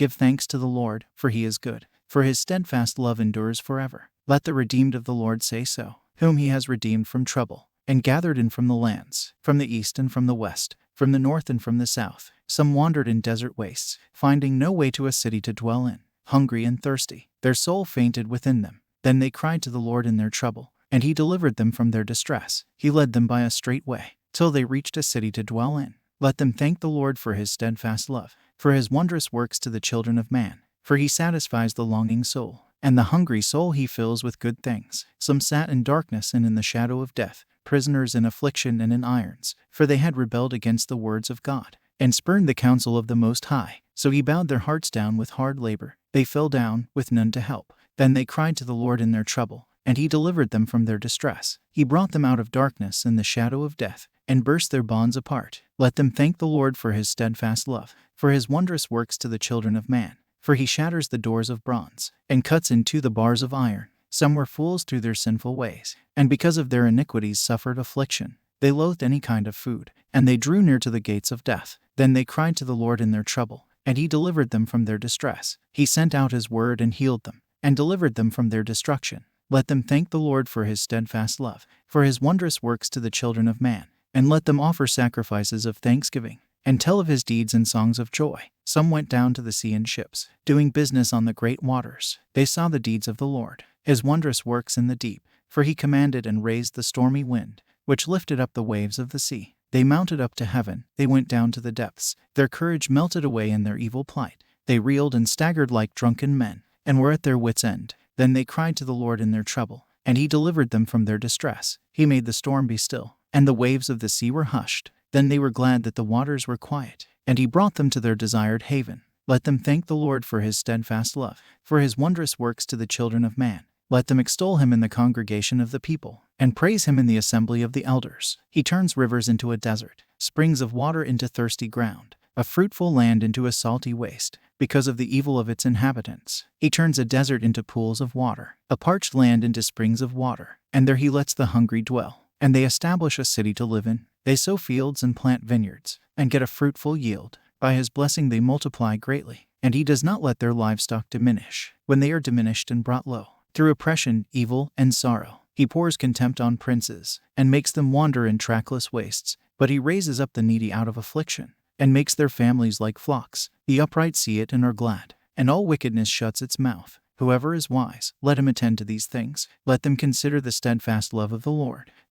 Give thanks to the Lord, for he is good, for his steadfast love endures forever. Let the redeemed of the Lord say so, whom he has redeemed from trouble, and gathered in from the lands, from the east and from the west, from the north and from the south. Some wandered in desert wastes, finding no way to a city to dwell in, hungry and thirsty. Their soul fainted within them. Then they cried to the Lord in their trouble, and he delivered them from their distress. He led them by a straight way, till they reached a city to dwell in. Let them thank the Lord for his steadfast love, for his wondrous works to the children of man. For he satisfies the longing soul, and the hungry soul he fills with good things. Some sat in darkness and in the shadow of death, prisoners in affliction and in irons, for they had rebelled against the words of God, and spurned the counsel of the Most High. So he bowed their hearts down with hard labor. They fell down, with none to help. Then they cried to the Lord in their trouble, and he delivered them from their distress. He brought them out of darkness and the shadow of death, and burst their bonds apart. Let them thank the Lord for his steadfast love, for his wondrous works to the children of man. For he shatters the doors of bronze, and cuts in two the bars of iron. Some were fools through their sinful ways, and because of their iniquities suffered affliction. They loathed any kind of food, and they drew near to the gates of death. Then they cried to the Lord in their trouble, and he delivered them from their distress. He sent out his word and healed them, and delivered them from their destruction. Let them thank the Lord for his steadfast love, for his wondrous works to the children of man. And let them offer sacrifices of thanksgiving, and tell of his deeds in songs of joy. Some went down to the sea in ships, doing business on the great waters. They saw the deeds of the Lord, his wondrous works in the deep. For he commanded and raised the stormy wind, which lifted up the waves of the sea. They mounted up to heaven, they went down to the depths. Their courage melted away in their evil plight. They reeled and staggered like drunken men, and were at their wits' end. Then they cried to the Lord in their trouble, and he delivered them from their distress. He made the storm be still, and the waves of the sea were hushed. Then they were glad that the waters were quiet, and he brought them to their desired haven. Let them thank the Lord for his steadfast love, for his wondrous works to the children of man. Let them extol him in the congregation of the people, and praise him in the assembly of the elders. He turns rivers into a desert, springs of water into thirsty ground, a fruitful land into a salty waste, because of the evil of its inhabitants. He turns a desert into pools of water, a parched land into springs of water, and there he lets the hungry dwell. And they establish a city to live in. They sow fields and plant vineyards, and get a fruitful yield. By his blessing they multiply greatly, and he does not let their livestock diminish. When they are diminished and brought low, through oppression, evil, and sorrow, he pours contempt on princes, and makes them wander in trackless wastes. But he raises up the needy out of affliction, and makes their families like flocks. The upright see it and are glad, and all wickedness shuts its mouth. Whoever is wise, let him attend to these things. Let them consider the steadfast love of the Lord,